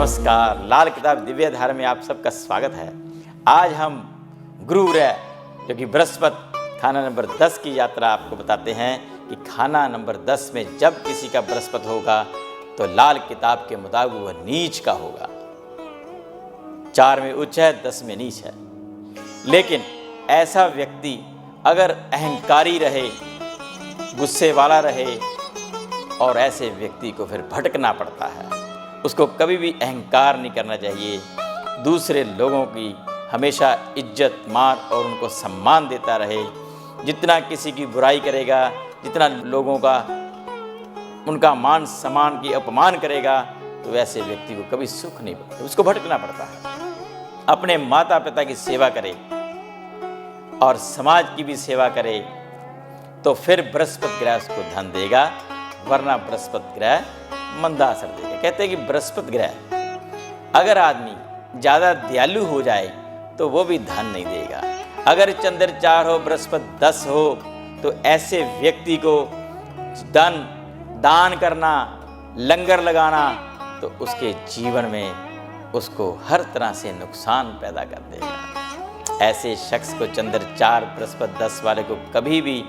नमस्कार, लाल किताब दिव्य धारा में आप सबका स्वागत है। आज हम गुरु ग्रह जो कि बृहस्पति खाना नंबर 10 की यात्रा आपको बताते हैं कि खाना नंबर 10 में जब किसी का बृहस्पति होगा तो लाल किताब के मुताबिक वह नीच का होगा। 4 में उच्च है, 10 में नीच है। लेकिन ऐसा व्यक्ति अगर अहंकारी रहे, गुस्से वाला रहे, और ऐसे व्यक्ति को फिर भटकना पड़ता है। उसको कभी भी अहंकार नहीं करना चाहिए। दूसरे लोगों की हमेशा इज्जत मान और उनको सम्मान देता रहे। जितना किसी की बुराई करेगा, जितना लोगों का उनका मान सम्मान की अपमान करेगा, तो वैसे व्यक्ति को कभी सुख नहीं मिलता, उसको भटकना पड़ता है। अपने माता पिता की सेवा करे और समाज की भी सेवा करे तो फिर बृहस्पति ग्रह उसको धन देगा, वरना बृहस्पति ग्रह मंदा असर देगा। कहते हैं कि बृहस्पति ग्रह अगर आदमी ज़्यादा दयालु हो जाए तो वो भी धन नहीं देगा। अगर चंद्र 4 हो, बृहस्पति 10 हो, तो ऐसे व्यक्ति को दान करना, लंगर लगाना, तो उसके जीवन में उसको हर तरह से नुकसान पैदा कर देगा। ऐसे शख्स को चंद्र 4 बृहस्पति 10 वाले को कभी भी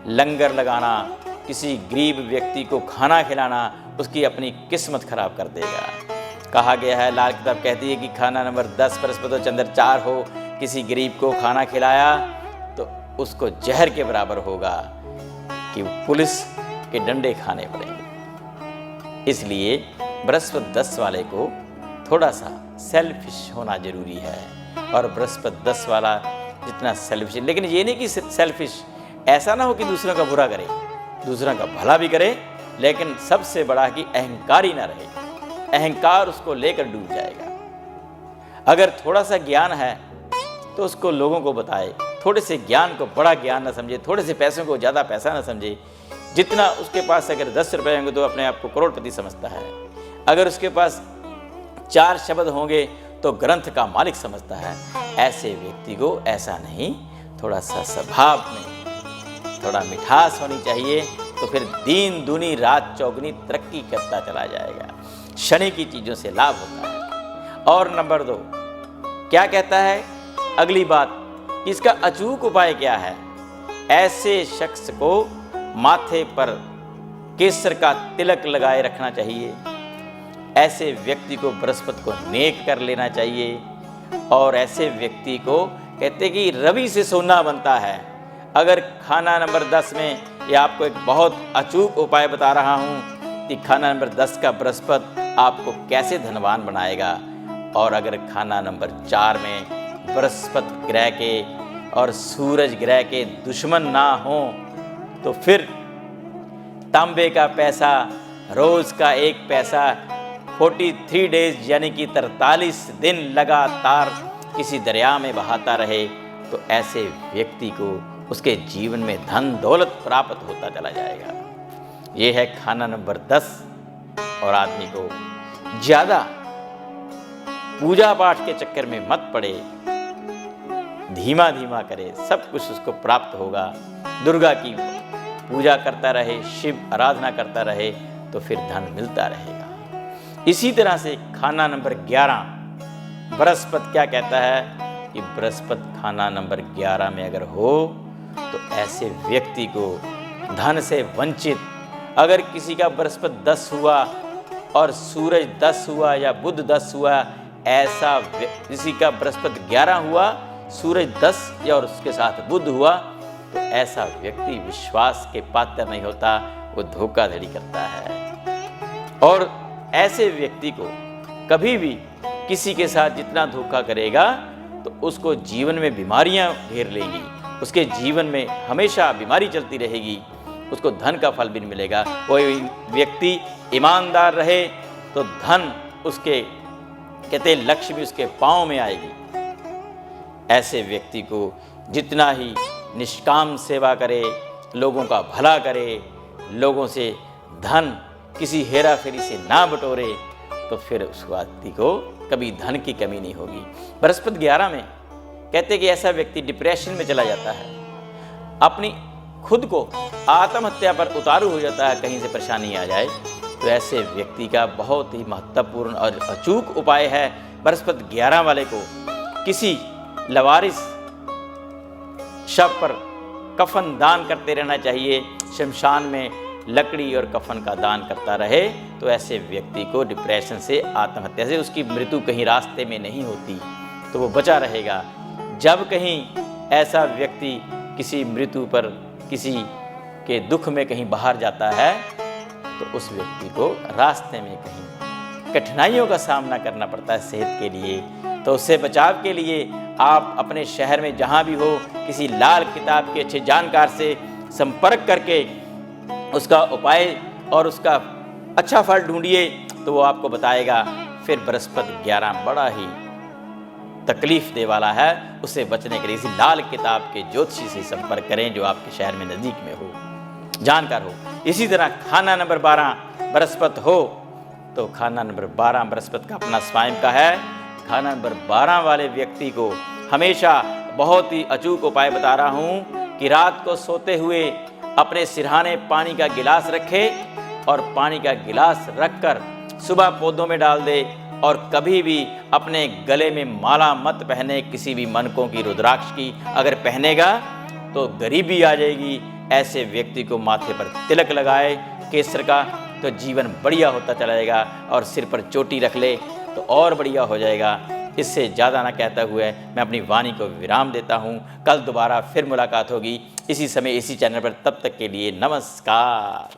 लंगर लगाना, किसी गरीब व्यक्ति को खाना खिलाना, उसकी अपनी किस्मत खराब कर देगा। कहा गया है, लाल किताब कहती है कि खाना नंबर 10 बृहस्पति हो, चंद्र 4 हो, किसी गरीब को खाना खिलाया तो उसको जहर के बराबर होगा कि पुलिस के डंडे खाने पड़ेंगे। इसलिए बृहस्पति 10 वाले को थोड़ा सा सेल्फिश होना जरूरी है। और बृहस्पति 10 वाला जितना सेल्फिश, लेकिन ये नहीं कि सेल्फिश ऐसा ना हो कि दूसरों का बुरा करे, दूसरों का भला भी करे, लेकिन सबसे बड़ा कि अहंकारी ना रहे। अहंकार उसको लेकर डूब जाएगा। अगर थोड़ा सा ज्ञान है तो उसको लोगों को बताए। थोड़े से ज्ञान को बड़ा ज्ञान ना समझे, थोड़े से पैसों को ज़्यादा पैसा ना समझे। जितना उसके पास अगर 10 रुपये होंगे तो अपने आप को करोड़पति समझता है। अगर उसके पास 4 शब्द होंगे तो ग्रंथ का मालिक समझता है। ऐसे व्यक्ति को ऐसा नहीं, थोड़ा सा स्वभाव में थोड़ा मिठास होनी चाहिए, तो फिर दिन दूनी रात चौगुनी तरक्की करता चला जाएगा। शनि की चीज़ों से लाभ होता है। और नंबर 2 क्या कहता है अगली बात, इसका अचूक उपाय क्या है। ऐसे शख्स को माथे पर केसर का तिलक लगाए रखना चाहिए। ऐसे व्यक्ति को बृहस्पति को नेक कर लेना चाहिए। और ऐसे व्यक्ति को कहते कि रवि से सोना बनता है। अगर खाना नंबर 10 में ये आपको एक बहुत अचूक उपाय बता रहा हूँ कि खाना नंबर 10 का बृहस्पति आपको कैसे धनवान बनाएगा। और अगर खाना नंबर 4 में बृहस्पति ग्रह के और सूरज ग्रह के दुश्मन ना हो तो फिर तांबे का पैसा, रोज़ का 1 पैसा 43 डेज यानी कि 43 दिन लगातार किसी दरिया में बहाता रहे, तो ऐसे व्यक्ति को उसके जीवन में धन दौलत प्राप्त होता चला जाएगा। ये है खाना नंबर 10। और आदमी को ज़्यादा पूजा पाठ के चक्कर में मत पड़े, धीमा धीमा करे, सब कुछ उसको प्राप्त होगा। दुर्गा की पूजा करता रहे, शिव आराधना करता रहे, तो फिर धन मिलता रहेगा। इसी तरह से खाना नंबर 11 बृहस्पति क्या कहता है कि बृहस्पति खाना नंबर 11 में अगर हो तो ऐसे व्यक्ति को धन से वंचित, अगर किसी का बृहस्पति 10 हुआ और सूरज 10 हुआ या बुध 10 हुआ, ऐसा किसी का बृहस्पति 11 हुआ, सूरज 10 या और उसके साथ बुध हुआ, तो ऐसा व्यक्ति विश्वास के पात्र नहीं होता, वो धोखाधड़ी करता है। और ऐसे व्यक्ति को कभी भी किसी के साथ जितना धोखा करेगा तो उसको जीवन में बीमारियां घेर लेंगी, उसके जीवन में हमेशा बीमारी चलती रहेगी, उसको धन का फल भी नहीं मिलेगा। कोई व्यक्ति ईमानदार रहे तो धन उसके कहते लक्ष्मी उसके पाँव में आएगी। ऐसे व्यक्ति को जितना ही निष्काम सेवा करे, लोगों का भला करे, लोगों से धन किसी हेरा फेरी से ना बटोरे, तो फिर उस व्यक्ति को कभी धन की कमी नहीं होगी। बृहस्पति 11 में कहते कि ऐसा व्यक्ति डिप्रेशन में चला जाता है, अपनी खुद को आत्महत्या पर उतारू हो जाता है, कहीं से परेशानी आ जाए, तो ऐसे व्यक्ति का बहुत ही महत्वपूर्ण और अचूक उपाय है बृहस्पति 11 वाले को किसी लवारिस शव पर कफन दान करते रहना चाहिए। शमशान में लकड़ी और कफन का दान करता रहे तो ऐसे व्यक्ति को डिप्रेशन से, आत्महत्या से, उसकी मृत्यु कहीं रास्ते में नहीं होती तो वो बचा रहेगा। जब कहीं ऐसा व्यक्ति किसी मृत्यु पर, किसी के दुख में कहीं बाहर जाता है तो उस व्यक्ति को रास्ते में कहीं कठिनाइयों का सामना करना पड़ता है सेहत के लिए। तो उससे बचाव के लिए आप अपने शहर में जहाँ भी हो किसी लाल किताब के अच्छे जानकार से संपर्क करके उसका उपाय और उसका अच्छा फल ढूंढिए तो वो आपको बताएगा। फिर बृहस्पति 11 बड़ा ही तकलीफ दे वाला है, उससे बचने के लिए इसी लाल किताब के ज्योतिषी से संपर्क करें जो आपके शहर में नज़दीक में हो, जानकार हो। इसी तरह खाना नंबर 12 बृहस्पति हो तो खाना नंबर 12 बृहस्पति का अपना स्वयं का है। खाना नंबर 12 वाले व्यक्ति को हमेशा बहुत ही अचूक उपाय बता रहा हूँ कि रात को सोते हुए अपने सिरहाने पानी का गिलास रखे और पानी का गिलास रखकर सुबह पौधों में डाल दे। और कभी भी अपने गले में माला मत पहने किसी भी मनकों की, रुद्राक्ष की। अगर पहनेगा तो गरीबी आ जाएगी। ऐसे व्यक्ति को माथे पर तिलक लगाए केसर का तो जीवन बढ़िया होता चला जाएगा, और सिर पर चोटी रख ले तो और बढ़िया हो जाएगा। इससे ज़्यादा ना कहता हुए मैं अपनी वाणी को विराम देता हूँ। कल दोबारा फिर मुलाकात होगी इसी समय इसी चैनल पर। तब तक के लिए नमस्कार।